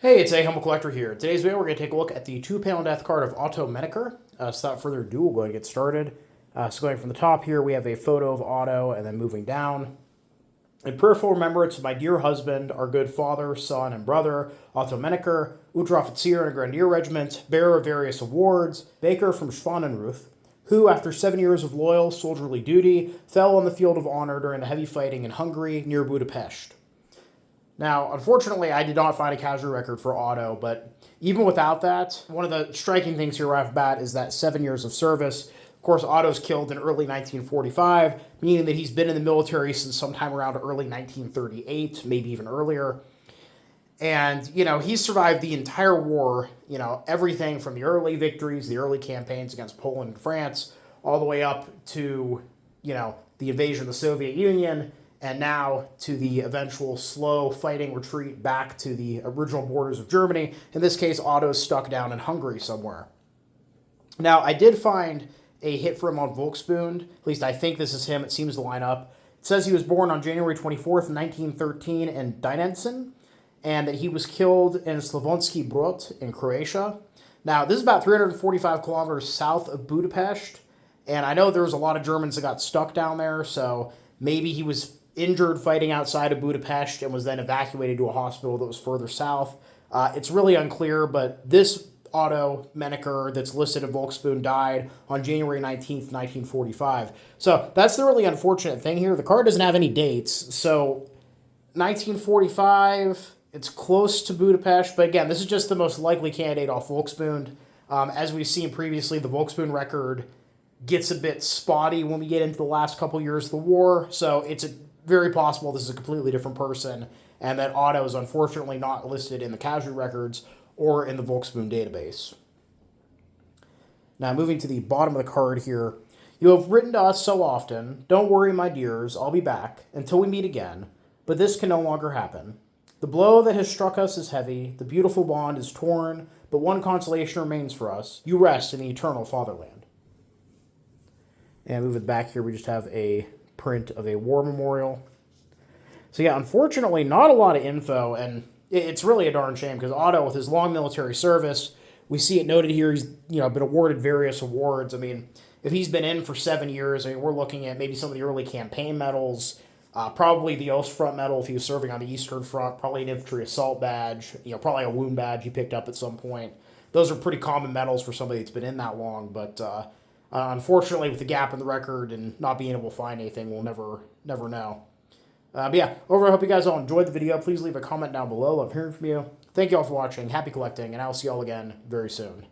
Hey, it's A Humble Collector here. Today's video, we're going to take a look at the 2-panel death card of Otto Menacher. So without further ado, we'll go ahead and get started. So going from the top here, we have a photo of Otto, and then moving down. In prayerful remembrance of my dear husband, our good father, son, and brother, Otto Menacher, Unteroffizier in a Grenadier Regiment, bearer of various awards, Baker from Schwanenruth, who, after 7 years of loyal, soldierly duty, fell on the field of honor during the heavy fighting in Hungary near Budapest. Now, unfortunately, I did not find a casualty record for Otto, but even without that, one of the striking things here right off the bat is that 7 years of service. Of course, Otto's killed in early 1945, meaning that he's been in the military since sometime around early 1938, maybe even earlier. And, he's survived the entire war, everything from the early victories, the early campaigns against Poland and France, all the way up to, the invasion of the Soviet Union, and now to the eventual slow fighting retreat back to the original borders of Germany. In this case, Otto's stuck down in Hungary somewhere. Now, I did find a hit for him on Volksbund. At least I think this is him. It seems to line up. It says he was born on January 24th, 1913 in Dinensen, and that he was killed in Slavenski Brod in Croatia. Now, this is about 345 kilometers south of Budapest, and I know there was a lot of Germans that got stuck down there, so maybe he was injured fighting outside of Budapest and was then evacuated to a hospital that was further south. It's really unclear, but this Otto Menacher that's listed at Volksbund died on January 19th, 1945. So that's the really unfortunate thing here. The card doesn't have any dates. So 1945, it's close to Budapest, but again, this is just the most likely candidate off Volksbund. As we've seen previously, the Volksbund record gets a bit spotty when we get into the last couple years of the war, so it's very possible this is a completely different person, and that Otto is unfortunately not listed in the casualty records or in the Volksbund database. Now, moving to the bottom of the card here, you have written to us so often, don't worry, my dears, I'll be back, until we meet again, but this can no longer happen. The blow that has struck us is heavy, the beautiful bond is torn, but one consolation remains for us, you rest in the eternal fatherland. And moving back here, we just have a print of a war memorial. So yeah, unfortunately, not a lot of info, and it's really a darn shame because Otto, with his long military service, we see it noted here, he's been awarded various awards. I mean, if he's been in for 7 years, we're looking at maybe some of the early campaign medals, probably the Ostfront medal if he was serving on the Eastern Front, probably an infantry assault badge, probably a wound badge he picked up at some point. Those are pretty common medals for somebody that's been in that long, but unfortunately, with the gap in the record and not being able to find anything, we'll never know. But yeah, overall, I hope you guys all enjoyed the video. Please leave a comment down below. Love hearing from you. Thank you all for watching. Happy collecting, and I'll see you all again very soon.